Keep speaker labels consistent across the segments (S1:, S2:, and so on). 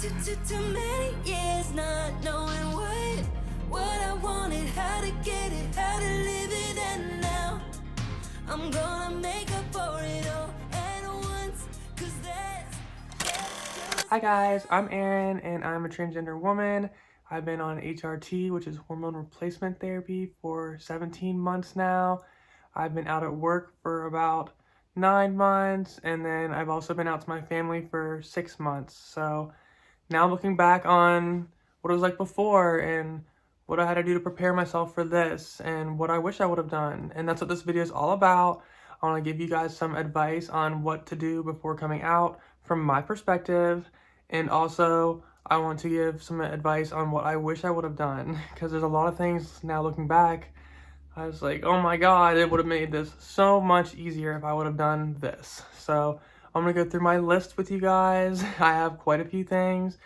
S1: Too many years not knowing what I wanted, how to get it, how to live it, and now I'm gonna make up for it all at once, 'cause that's
S2: Hi guys, I'm Erin and I'm a transgender woman. I've been on HRT, which is hormone replacement therapy, for 17 months now. I've been out at work for about 9 months, and then I've also been out to my family for 6 months. So now I'm looking back on what it was like before and what I had to do to prepare myself for this and what I wish I would have done. And that's what this video is all about. I want to give you guys some advice on what to do before coming out from my perspective. And also, I want to give some advice on what I wish I would have done, because there's a lot of things now looking back. I was like, oh my God, it would have made this so much easier if I would have done this. So I'm gonna go through my list with you guys. I have quite a few things.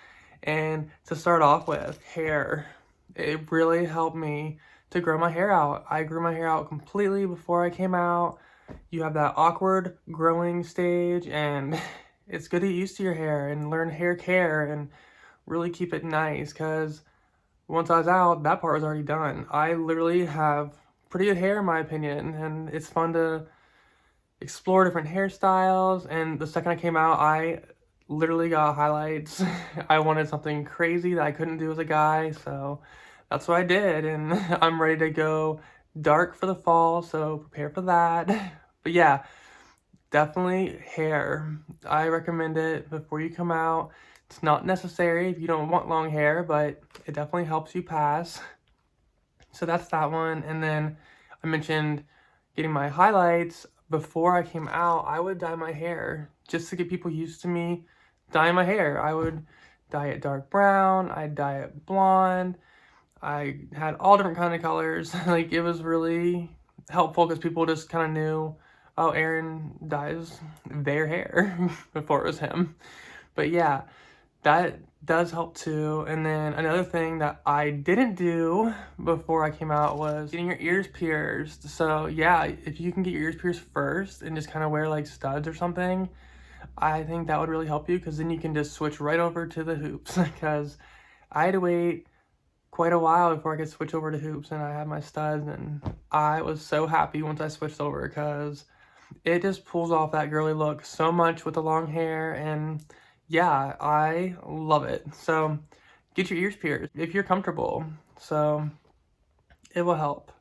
S2: And to start off with, hair. It really helped me to grow my hair out. I grew my hair out completely before I came out. You have that awkward growing stage, and it's good to get used to your hair and learn hair care and really keep it nice, because once I was out, that part was already done. I literally have pretty good hair in my opinion, and it's fun to explore different hairstyles. And the second I came out, I literally got highlights. I wanted something crazy that I couldn't do as a guy, so that's what I did, and I'm ready to go dark for the fall, so prepare for that. But yeah, definitely hair. I recommend it before you come out. It's not necessary if you don't want long hair, but it definitely helps you pass. So that's that one. And then I mentioned getting my highlights. Before I came out, I would dye my hair just to get people used to me dyeing my hair. I would dye it dark brown, I'd dye it blonde. I had all different kind of colors. Like, it was really helpful because people just kind of knew, oh, Erin dyes their hair before it was him. But yeah, that does help too. And then another thing that I didn't do before I came out was getting your ears pierced. So yeah, if you can get your ears pierced first and just kind of wear like studs or something, I think that would really help you, because then you can just switch right over to the hoops. Because I had to wait quite a while before I could switch over to hoops, and I had my studs, and I was so happy once I switched over, because it just pulls off that girly look so much with the long hair. And yeah, I love it. So get your ears pierced if you're comfortable. So it will help.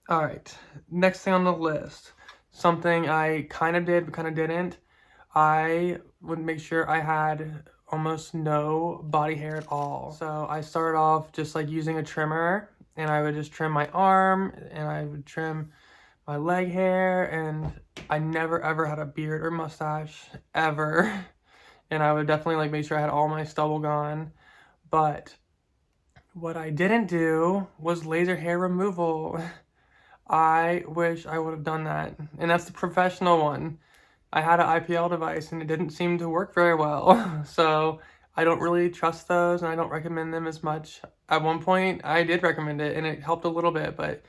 S2: All right, next thing on the list, something I kind of did but kind of didn't. I would make sure I had almost no body hair at all. So I started off just like using a trimmer, and I would just trim my arm, and I would trim my leg hair, and I never ever had a beard or mustache ever. And I would definitely like make sure I had all my stubble gone. But what I didn't do was laser hair removal. I wish I would have done that. And that's the professional one. I had an IPL device and it didn't seem to work very well. So I don't really trust those, and I don't recommend them as much. At one point, I did recommend it and it helped a little bit, but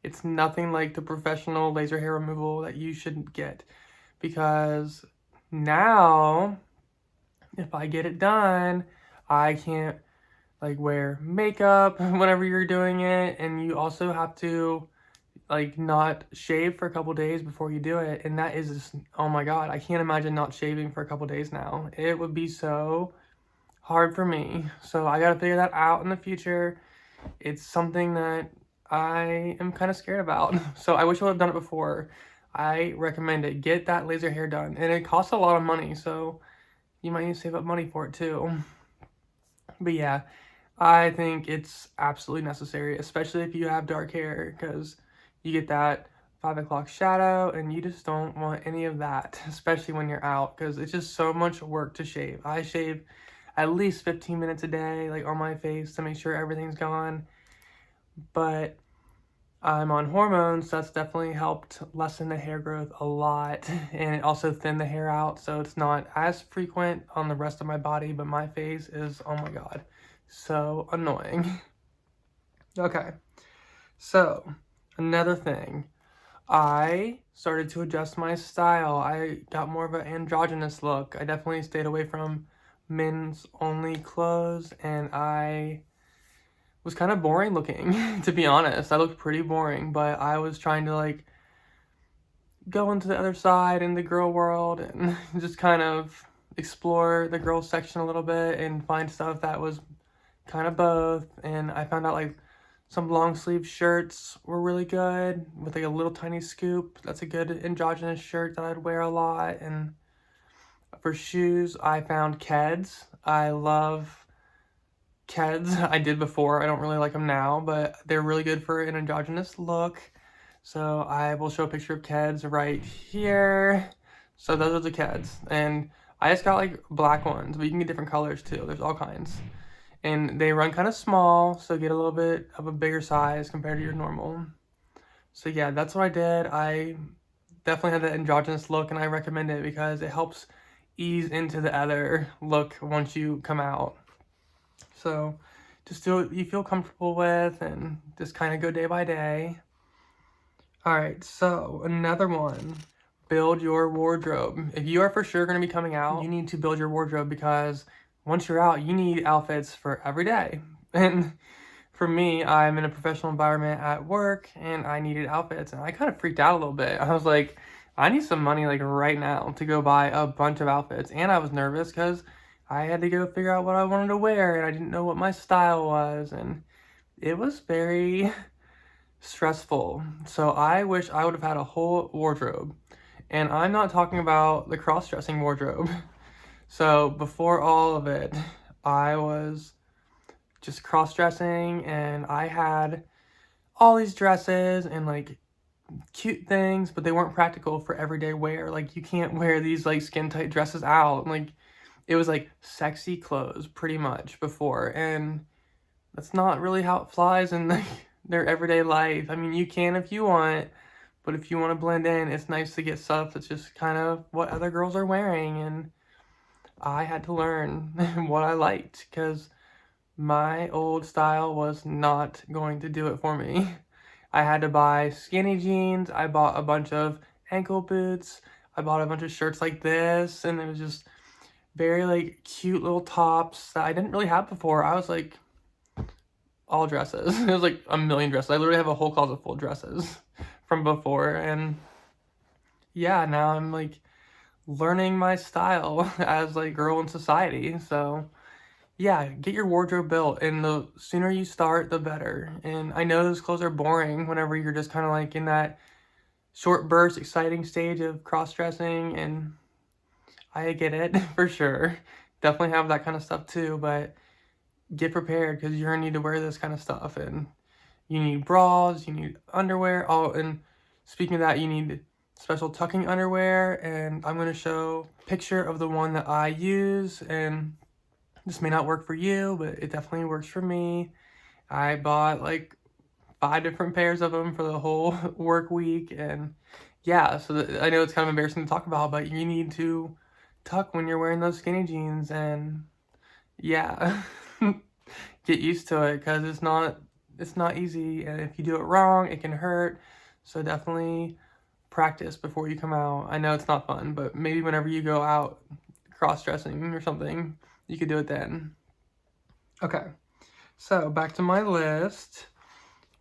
S2: it's nothing like the professional laser hair removal that you should get. Because now, if I get it done, I can't like wear makeup whenever you're doing it, and you also have to like not shave for a couple days before you do it. And that is just, oh my God, I can't imagine not shaving for a couple days now. It would be so hard for me. So I gotta figure that out in the future. It's something that I am kind of scared about. So I wish I would have done it before. I recommend it. Get that laser hair done. And it costs a lot of money, so you might need to save up money for it too. But yeah, I think it's absolutely necessary, especially if you have dark hair, because you get that 5 o'clock shadow, and you just don't want any of that, especially when you're out, because it's just so much work to shave. I shave at least 15 minutes a day, like on my face, to make sure everything's gone. But I'm on hormones, so that's definitely helped lessen the hair growth a lot, and it also thinned the hair out, so it's not as frequent on the rest of my body. But my face is, oh my God, so annoying. Okay, so another thing, I started to adjust my style. I got more of an androgynous look. I definitely stayed away from men's only clothes, and I was kind of boring looking, to be honest. I looked pretty boring, but I was trying to like go into the other side in the girl world and just kind of explore the girls section a little bit and find stuff that was kind of both. And I found out like some long sleeve shirts were really good with like a little tiny scoop. That's a good androgynous shirt that I'd wear a lot. And for shoes, I found Keds. I love Keds. I did before. I don't really like them now, but they're really good for an androgynous look. So I will show a picture of Keds right here. So those are the Keds. And I just got like black ones, but you can get different colors too. There's all kinds. And they run kind of small, so get a little bit of a bigger size compared to your normal. So yeah, that's what I did. I definitely had that androgynous look, and I recommend it because it helps ease into the other look once you come out. So just do what you feel comfortable with and just kind of go day by day. All right, so another one, build your wardrobe. If you are for sure going to be coming out, you need to build your wardrobe because once you're out, you need outfits for every day. And for me, I'm in a professional environment at work and I needed outfits, and I kind of freaked out a little bit. I was like, I need some money like right now to go buy a bunch of outfits. And I was nervous because I had to go figure out what I wanted to wear and I didn't know what my style was, and it was very stressful. So I wish I would have had a whole wardrobe. And I'm not talking about the cross-dressing wardrobe. So before all of it, I was just cross-dressing and I had all these dresses and like cute things, but they weren't practical for everyday wear. Like you can't wear these like skin-tight dresses out. Like it was like sexy clothes pretty much before, and that's not really how it flies in like their everyday life. I mean, you can if you want, but if you want to blend in, it's nice to get stuff that's just kind of what other girls are wearing. And I had to learn what I liked because my old style was not going to do it for me. I had to buy skinny jeans. I bought a bunch of ankle boots. I bought a bunch of shirts like this, and it was just very like cute little tops that I didn't really have before. I was like all dresses. It was like a million dresses. I literally have a whole closet full of dresses from before, and yeah, now I'm like learning my style as like girl in society. So yeah, get your wardrobe built, and the sooner you start, the better. And I know those clothes are boring whenever you're just kind of like in that short burst, exciting stage of cross-dressing, and I get it for sure. Definitely have that kind of stuff too, but get prepared because you're gonna need to wear this kind of stuff, and you need bras, you need underwear. Oh, and speaking of that, you need special tucking underwear, and I'm gonna show a picture of the one that I use, and this may not work for you, but it definitely works for me. I bought like 5 different pairs of them for the whole work week, and yeah, so I know it's kind of embarrassing to talk about, but you need to tuck when you're wearing those skinny jeans, and yeah, get used to it because it's not easy, and if you do it wrong, it can hurt. So definitely practice before you come out. I know it's not fun, but maybe whenever you go out cross-dressing or something, you could do it then. Okay, so back to my list.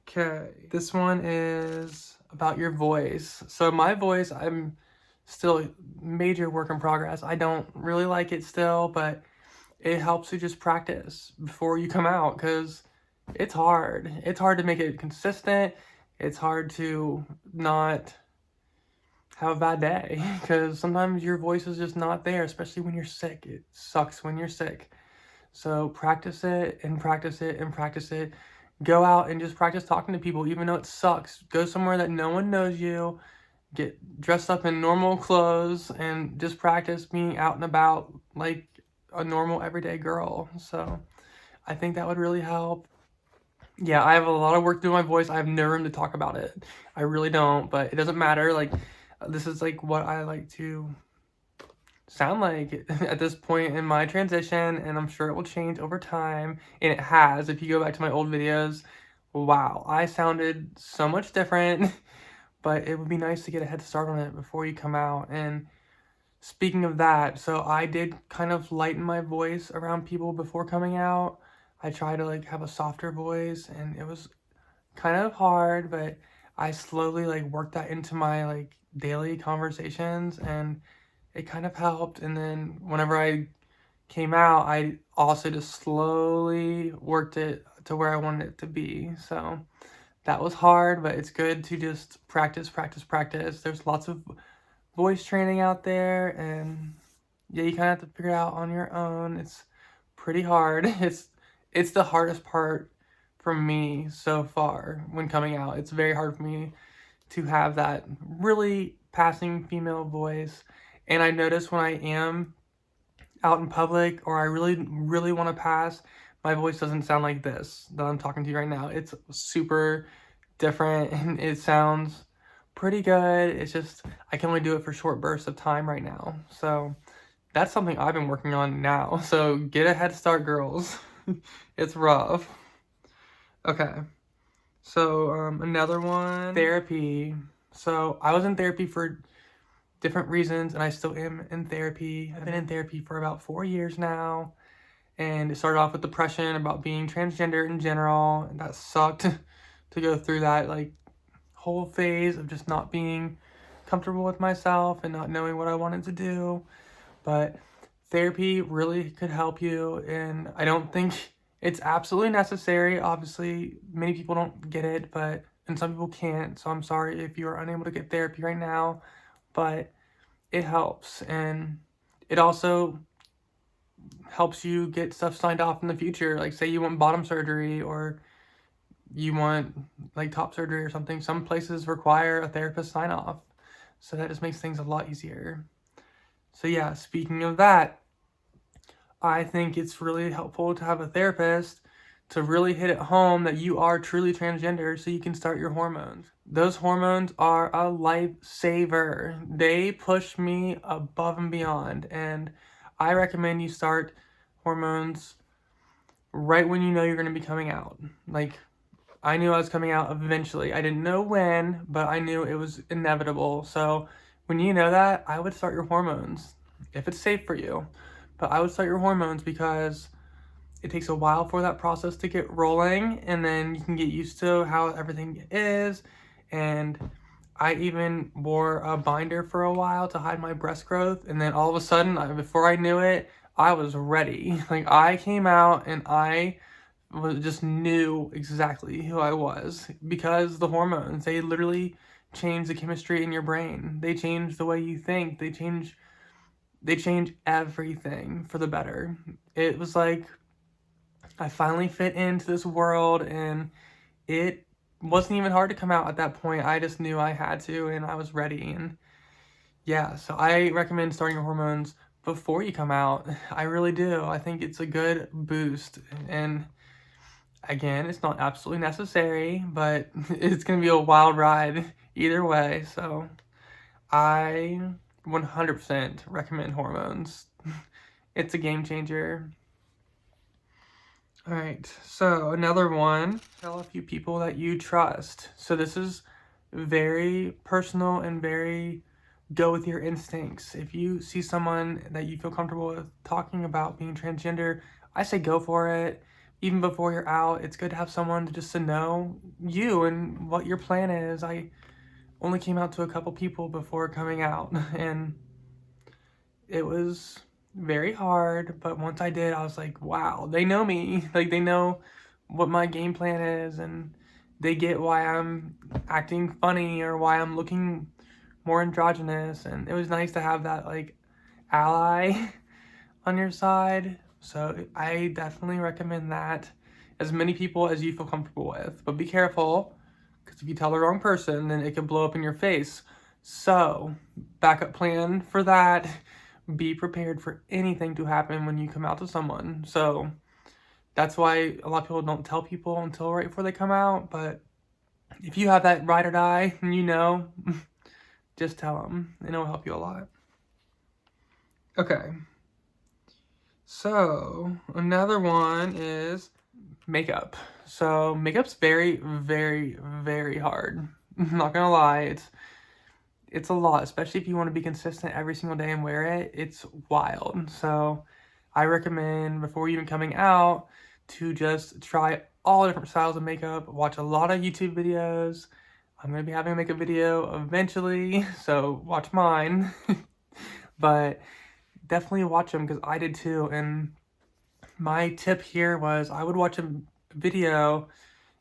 S2: Okay, this one is about your voice. So my voice, I'm still major work in progress. I don't really like it still, but it helps to just practice before you come out because it's hard. It's hard to make it consistent. It's hard to not have a bad day because sometimes your voice is just not there, especially when you're sick. It sucks when you're sick. So practice it and practice it and practice it. Go out and just practice talking to people, even though it sucks. Go somewhere that no one knows you. Get dressed up in normal clothes and just practice being out and about like a normal everyday girl. So I think that would really help. Yeah, I have a lot of work to do with my voice. I have no room to talk about it. I really don't, but it doesn't matter. Like, this is like what I like to sound like at this point in my transition, and I'm sure it will change over time, and it has. If you go back to my old videos, wow, I sounded so much different, but it would be nice to get a head start on it before you come out and speaking of that, so I did kind of lighten my voice around people before coming out. I try to like have a softer voice, and it was kind of hard, but I slowly like worked that into my like daily conversations, and it kind of helped. And then whenever I came out, I also just slowly worked it to where I wanted it to be. So that was hard, but it's good to just practice, practice, practice. There's lots of voice training out there, and yeah, you kind of have to figure it out on your own. It's pretty hard. It's the hardest part for me so far when coming out. It's very hard for me to have that really passing female voice. And I notice when I am out in public or I really want to pass, my voice doesn't sound like this that I'm talking to you right now. It's super different and it sounds pretty good. It's just I can only do it for short bursts of time right now. So that's something I've been working on now. So get a head start, girls. It's rough. Okay. So another one, therapy. So I was in therapy for different reasons, and I still am in therapy. I've been in therapy for about 4 years now, and it started off with depression about being transgender in general, and that sucked to go through that like whole phase of just not being comfortable with myself and not knowing what I wanted to do. But therapy really could help you, and I don't think it's absolutely necessary. Obviously, many people don't get it, and some people can't. So I'm sorry if you are unable to get therapy right now, but it helps. And it also helps you get stuff signed off in the future. Like say you want bottom surgery or you want like top surgery or something. Some places require a therapist sign off. So that just makes things a lot easier. So yeah, speaking of that, I think it's really helpful to have a therapist to really hit it home that you are truly transgender so you can start your hormones. Those hormones are a lifesaver. They push me above and beyond, and I recommend you start hormones right when you know you're going to be coming out. Like, I knew I was coming out eventually. I didn't know when, but I knew it was inevitable. So when you know that, I would start your hormones if it's safe for you. But I would start your hormones because it takes a while for that process to get rolling, and then you can get used to how everything is. And I even wore a binder for a while to hide my breast growth, and then all of a sudden, before I knew it, I was ready. Like, I came out and I just knew exactly who I was because the hormones, they literally change the chemistry in your brain. They change the way you think. They change everything for the better. It was like I finally fit into this world, and it wasn't even hard to come out at that point. I just knew I had to, and I was ready. And yeah, so I recommend starting your hormones before you come out. I really do. I think it's a good boost. And again, it's not absolutely necessary, but it's going to be a wild ride either way. So I 100% recommend hormones. It's a game changer. All right, so another one, tell a few people that you trust. So this is very personal and very go with your instincts. If you see someone that you feel comfortable with talking about being transgender, I say go for it. Even before you're out, it's good to have someone to know you and what your plan is. I only came out to a couple people before coming out, and it was very hard, but once I did, I was like, wow, they know me. Like, they know what my game plan is, and they get why I'm acting funny or why I'm looking more androgynous. And it was nice to have that like ally on your side. So I definitely recommend that. As many people as you feel comfortable with, but be careful, because if you tell the wrong person, then it could blow up in your face. So backup plan for that. Be prepared for anything to happen when you come out to someone. So that's why a lot of people don't tell people until right before they come out. But if you have that ride or die, and just tell them, and it'll help you a lot. Okay. So another one is makeup. So makeup's very, very, very hard. I'm not gonna lie. it's a lot, especially if you want to be consistent every single day and wear it. It's wild. So I recommend before even coming out to just try all different styles of makeup, watch a lot of YouTube videos. I'm going to be having a makeup video eventually, so watch mine. But definitely watch them because I did too. And my tip here was I would watch a video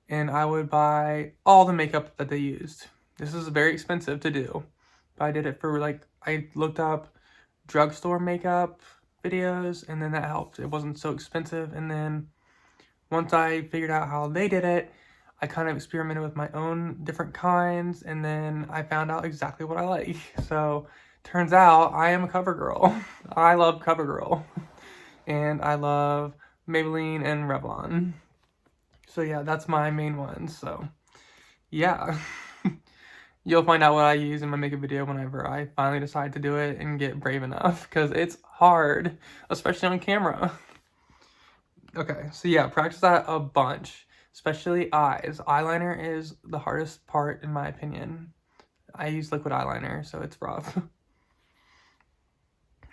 S2: and I would buy all the makeup that they used. This is very expensive to do, but I did it for like, I looked up drugstore makeup videos and then that helped. It wasn't so expensive. And then once I figured out how they did it, I kind of experimented with my own different kinds and then I found out exactly what I like. So turns out I am a CoverGirl. I love CoverGirl and I love Maybelline and Revlon. So yeah, that's my main ones. So yeah, you'll find out what I use in my makeup video whenever I finally decide to do it and get brave enough because it's hard, especially on camera. Okay, so yeah, practice that a bunch, especially eyes. Eyeliner is the hardest part in my opinion. I use liquid eyeliner, so it's rough.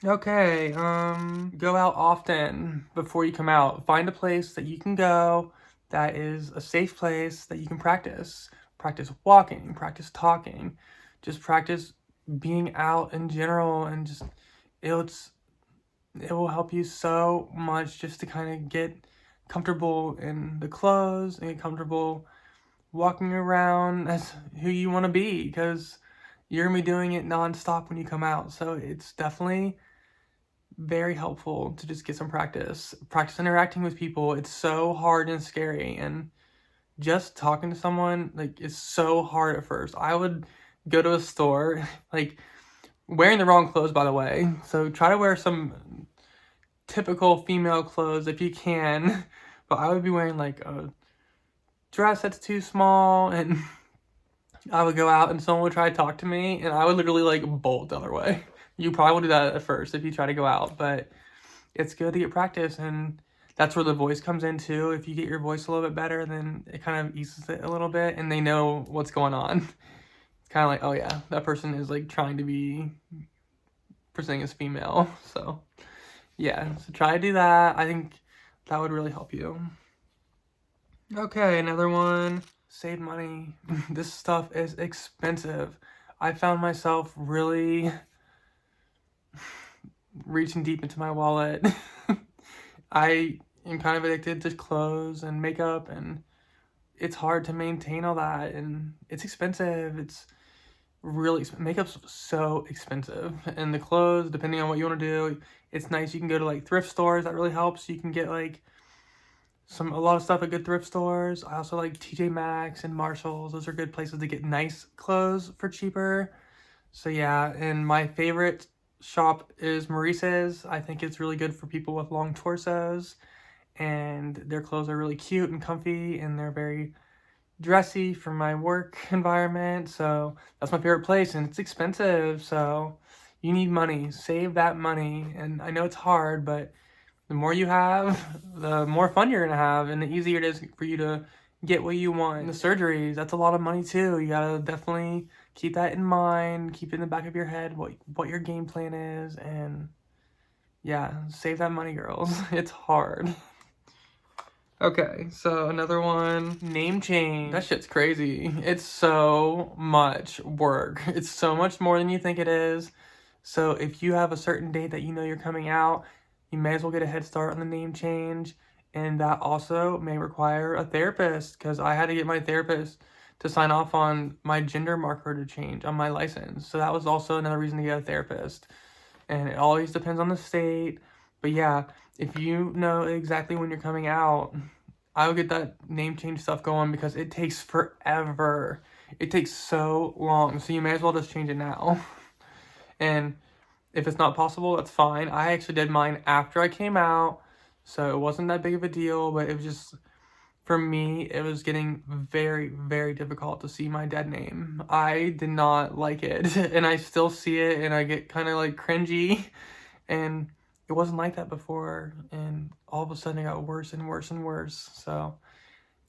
S2: Okay, go out often before you come out. Find a place that you can go that is a safe place that you can practice. Practice walking, practice talking, just practice being out in general and just, it will help you so much just to kind of get comfortable in the clothes and get comfortable walking around as who you want to be because you're going to be doing it nonstop when you come out. So it's definitely very helpful to just get some practice. Practice interacting with people. It's so hard and scary, and just talking to someone like is so hard at first. I would go to a store like wearing the wrong clothes, by the way. So try to wear some typical female clothes if you can. But I would be wearing like a dress that's too small and I would go out and someone would try to talk to me and I would literally like bolt the other way. You probably will do that at first if you try to go out, but it's good to get practice and that's where the voice comes in too. If you get your voice a little bit better, then it kind of eases it a little bit and they know what's going on. It's kind of like, oh yeah, that person is like trying to be presenting as female. So yeah, so try to do that. I think that would really help you. Okay, another one, save money. This stuff is expensive. I found myself really reaching deep into my wallet. I am kind of addicted to clothes and makeup and it's hard to maintain all that and it's expensive. It's really, makeup's so expensive and the clothes, depending on what you want to do, it's nice. You can go to like thrift stores. That really helps. You can get like a lot of stuff at good thrift stores. I also like TJ Maxx and Marshalls. Those are good places to get nice clothes for cheaper. So yeah, and my favorite shop is Maurice's. I think it's really good for people with long torsos and their clothes are really cute and comfy and they're very dressy for my work environment. So that's my favorite place and it's expensive. So you need money, save that money. And I know it's hard, but the more you have, the more fun you're gonna have and the easier it is for you to get what you want. And the surgeries, that's a lot of money too. You gotta definitely keep that in mind, keep it in the back of your head, what your game plan is, and yeah, save that money, girls. It's hard. Okay, so another one, name change. That shit's crazy. It's so much work. It's so much more than you think it is. So if you have a certain date that you know you're coming out, you may as well get a head start on the name change. And that also may require a therapist because I had to get my therapist to sign off on my gender marker to change on my license. So that was also another reason to get a therapist. And it always depends on the state. But yeah, if you know exactly when you're coming out, I would get that name change stuff going because it takes forever. It takes so long. So you may as well just change it now. And if it's not possible, that's fine. I actually did mine after I came out. So it wasn't that big of a deal, but it was just, for me, it was getting very, very difficult to see my dead name. I did not like it, and I still see it, and I get kind of like cringy, and it wasn't like that before, and all of a sudden it got worse and worse and worse. So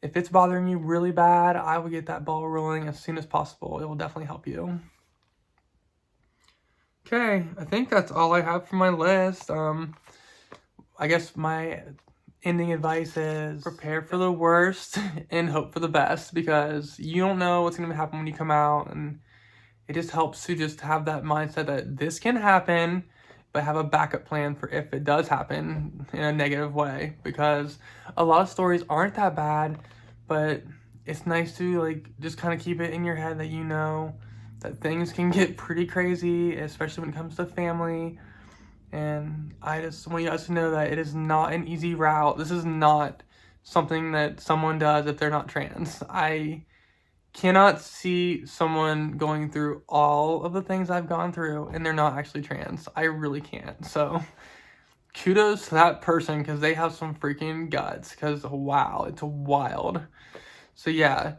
S2: if it's bothering you really bad, I would get that ball rolling as soon as possible. It will definitely help you. Okay, I think that's all I have for my list. I guess my ending advice is prepare for the worst and hope for the best, because you don't know what's going to happen when you come out, and it just helps to just have that mindset that this can happen, but have a backup plan for if it does happen in a negative way, because a lot of stories aren't that bad, but it's nice to like just kind of keep it in your head that you know that things can get pretty crazy, especially when it comes to family. And I just want you guys to know that it is not an easy route. This is not something that someone does if they're not trans. I cannot see someone going through all of the things I've gone through and they're not actually trans. I really can't. So kudos to that person, because they have some freaking guts, because wow, it's wild. So yeah,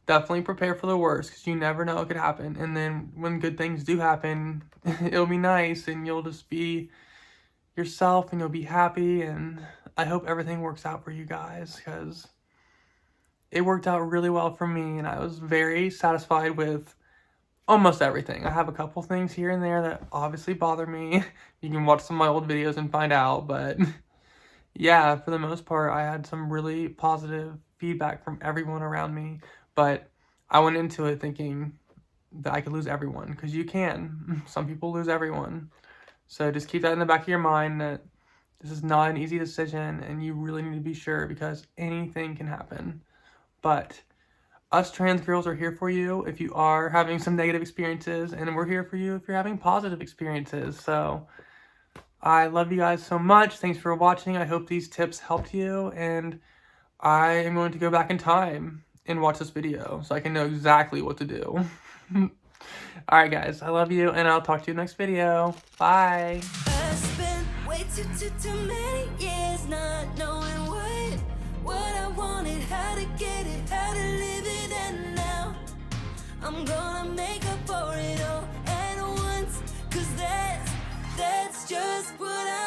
S2: definitely prepare for the worst, because you never know what could happen. And then when good things do happen, it'll be nice and you'll just be yourself and you'll be happy. And I hope everything works out for you guys, because it worked out really well for me and I was very satisfied with almost everything. I have a couple things here and there that obviously bother me. You can watch some of my old videos and find out, but yeah, for the most part, I had some really positive feedback from everyone around me, but I went into it thinking that I could lose everyone, because you can. Some people lose everyone. So just keep that in the back of your mind, that this is not an easy decision and you really need to be sure, because anything can happen. But us trans girls are here for you if you are having some negative experiences, and we're here for you if you're having positive experiences. So I love you guys so much. Thanks for watching. I hope these tips helped you, and I am going to go back in time and watch this video so I can know exactly what to do. Alright guys, I love you, and I'll talk to you next video. Bye!
S1: I spent way too many years not knowing what I wanted, how to get it, how to live it, and now I'm gonna make up for it all at once, 'cause that's just what I